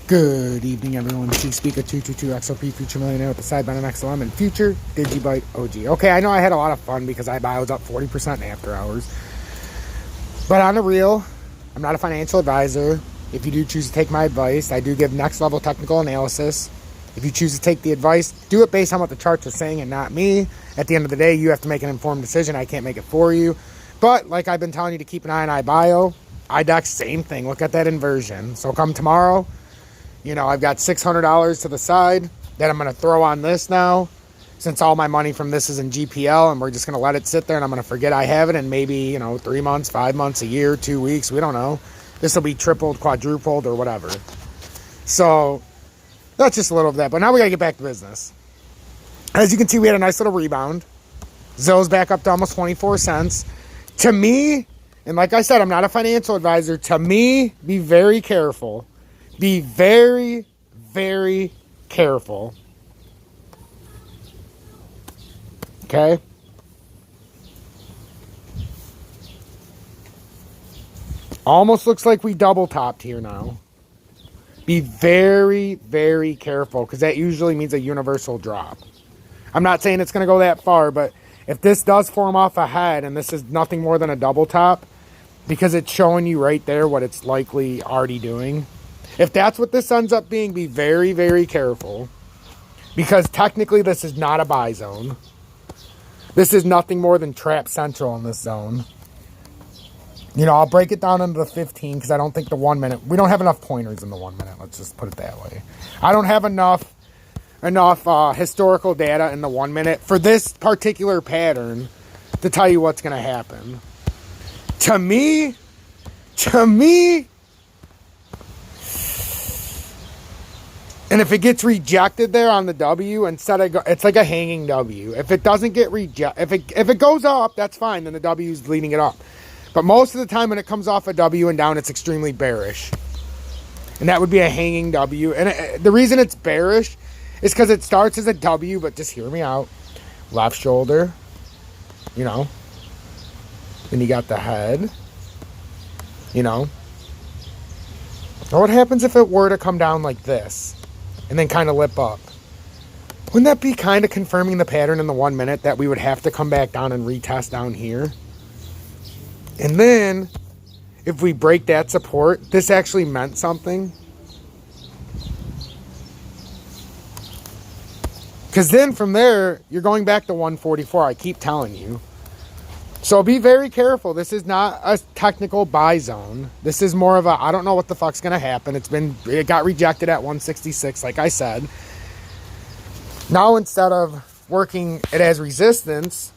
Good evening, everyone. Speaker 222 XOP Future Millionaire with the sideband and XLM and Future Digibyte OG. Okay, I know I had a lot of fun because I was up 40% in after hours. But on the real, I'm not a financial advisor. If you do choose to take my advice, I do give next level technical analysis. If you choose to take the advice, do it based on what the charts are saying and not me. At the end of the day, you have to make an informed decision. I can't make it for you. But like I've been telling you to keep an eye on iBio, IDEX, same thing. Look at that inversion. So come tomorrow, you know, I've got $600 to the side that I'm going to throw on this now, since all my money from this is in GPL, and we're just going to let it sit there, and I'm going to forget I have it, and maybe, you know, 3 months, 5 months, a year, 2 weeks, we don't know. This will be tripled, quadrupled, or whatever. So that's just a little of that. But now we got to get back to business. As you can see, we had a nice little rebound. Zill's back up to almost 24 cents. To me, and like I said, I'm not a financial advisor. To me, be very careful. Be very, very careful. Okay? Almost looks like we double topped here now. Be very, very careful, because that usually means a universal drop. I'm not saying it's going to go that far, but if this does form off a head and this is nothing more than a double top, because it's showing you right there what it's likely already doing. If that's what this ends up being, be very, very careful. Because technically this is not a buy zone. This is nothing more than trap central in this zone. You know, I'll break it down into the 15 because I don't think the 1 minute... We don't have enough pointers in the 1 minute. Let's just put it that way. I don't have enough historical data in the 1 minute for this particular pattern to tell you what's going to happen. To me... And if it gets rejected there on the W, instead of it's like a hanging W. If it doesn't get rejected, if it goes up, that's fine. Then the W is leading it up. But most of the time when it comes off a W and down, it's extremely bearish. And that would be a hanging W. And the reason it's bearish is because it starts as a W, but just hear me out. Left shoulder, you know. Then you got the head, you know. Now what happens if it were to come down like this? And then kind of lip up. Wouldn't that be kind of confirming the pattern in the 1 minute that we would have to come back down and retest down here? And then, if we break that support, this actually meant something. Because then from there, you're going back to 144, I keep telling you. So be very careful. This is not a technical buy zone. This is more of a, I don't know what the fuck's going to happen. It got rejected at 166, like I said. Now instead of working it as resistance,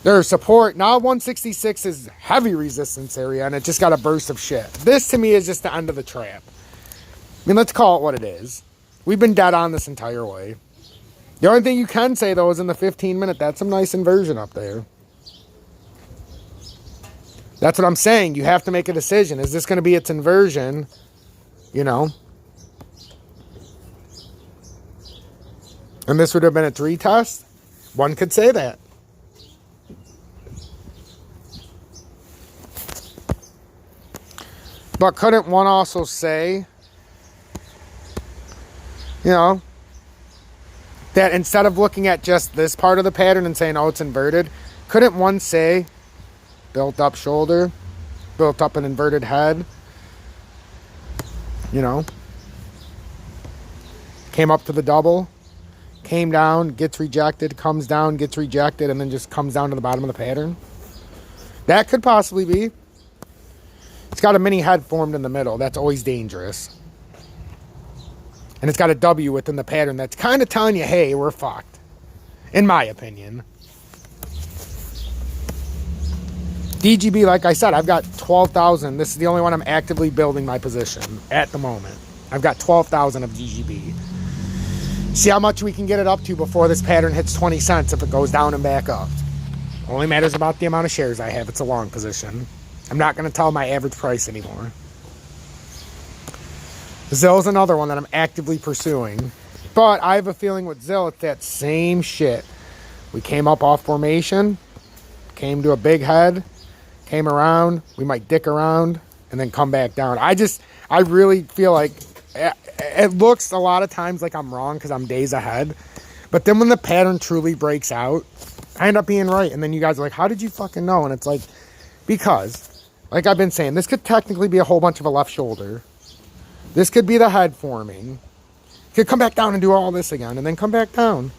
there's support. Now 166 is heavy resistance area, and it just got a burst of shit. This to me is just the end of the trap. I mean, let's call it what it is. We've been dead on this entire way. The only thing you can say, though, is in the 15 minute, that's some nice inversion up there. That's what I'm saying. You have to make a decision. Is this going to be its inversion? You know? And this would have been its retest? One could say that. But couldn't one also say, you know, that instead of looking at just this part of the pattern and saying, oh, it's inverted, couldn't one say, built up shoulder, built up an inverted head, you know, came up to the double, came down, gets rejected, comes down, gets rejected, and then just comes down to the bottom of the pattern? That could possibly be. It's got a mini head formed in the middle. That's always dangerous. And it's got a W within the pattern that's kind of telling you, hey, we're fucked. In my opinion. DGB, like I said, I've got 12,000. This is the only one I'm actively building my position at the moment. I've got 12,000 of DGB. See how much we can get it up to before this pattern hits 20 cents if it goes down and back up. Only matters about the amount of shares I have. It's a long position. I'm not going to tell my average price anymore. Zill's another one that I'm actively pursuing. But I have a feeling with Zill, it's that same shit. We came up off formation, came to a big head, came around, we might dick around, and then come back down. I really feel like it looks a lot of times like I'm wrong because I'm days ahead. But then when the pattern truly breaks out, I end up being right. And then you guys are like, how did you fucking know? And it's like, because, like I've been saying, this could technically be a whole bunch of a left shoulder. This could be the head forming. Could come back down and do all this again and then come back down.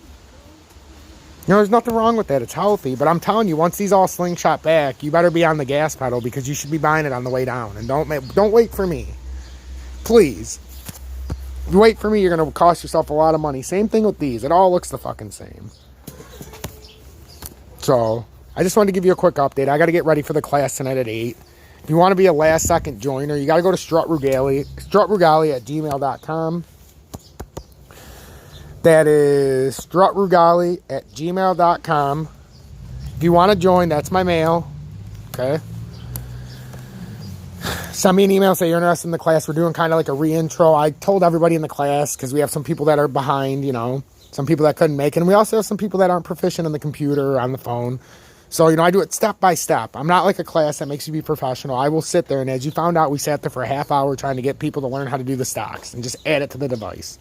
You know, there's nothing wrong with that. It's healthy. But I'm telling you, once these all slingshot back, you better be on the gas pedal because you should be buying it on the way down. And don't wait for me. Please. If you wait for me, you're going to cost yourself a lot of money. Same thing with these. It all looks the fucking same. So, I just wanted to give you a quick update. I got to get ready for the class tonight at 8. If you want to be a last-second joiner, you got to go to strutrugali at gmail.com. That is strutrugali at gmail.com. If you want to join, that's my mail. Okay. Send me an email, say you're interested in the class. We're doing kind of like a re-intro. I told everybody in the class because we have some people that are behind, you know, some people that couldn't make it. And we also have some people that aren't proficient in the computer or on the phone. So, you know, I do it step by step. I'm not like a class that makes you be professional. I will sit there, and as you found out, we sat there for a half hour trying to get people to learn how to do the stocks and just add it to the device.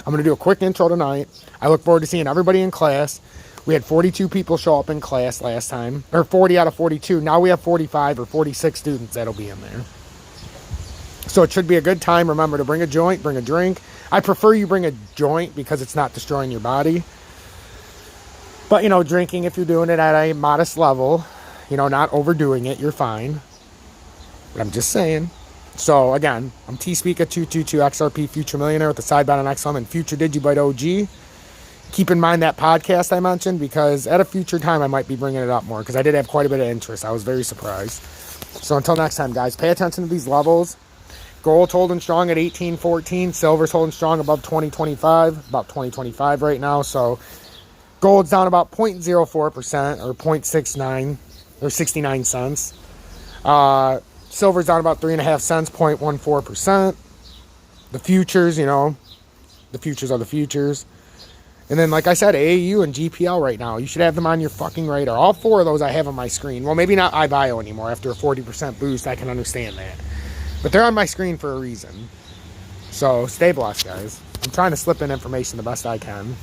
I'm going to do a quick intro tonight. I look forward to seeing everybody in class. We had 42 people show up in class last time, or 40 out of 42. Now we have 45 or 46 students that'll be in there. So it should be a good time. Remember to bring a joint, bring a drink. I prefer you bring a joint because it's not destroying your body. But, you know, drinking, if you're doing it at a modest level, you know, not overdoing it, you're fine. But I'm just saying. So, again, I'm T-Speaker 222 XRP Future Millionaire with the Sidebound on XLM and Future Digibyte OG. Keep in mind that podcast I mentioned because at a future time I might be bringing it up more because I did have quite a bit of interest. I was very surprised. So, until next time, guys, pay attention to these levels. Gold's holding strong at 18.14. Silver's holding strong above 20.25. About 20.25 right now. So gold's down about 0.04% or 0.69 or 69 cents. Silver's down about 3.5 cents, 0.14%. The futures, you know, the futures are the futures. And then, like I said, AAU and GPL right now. You should have them on your fucking radar. All four of those I have on my screen. Well, maybe not iBio anymore. After a 40% boost, I can understand that. But they're on my screen for a reason. So, stay blessed, guys. I'm trying to slip in information the best I can.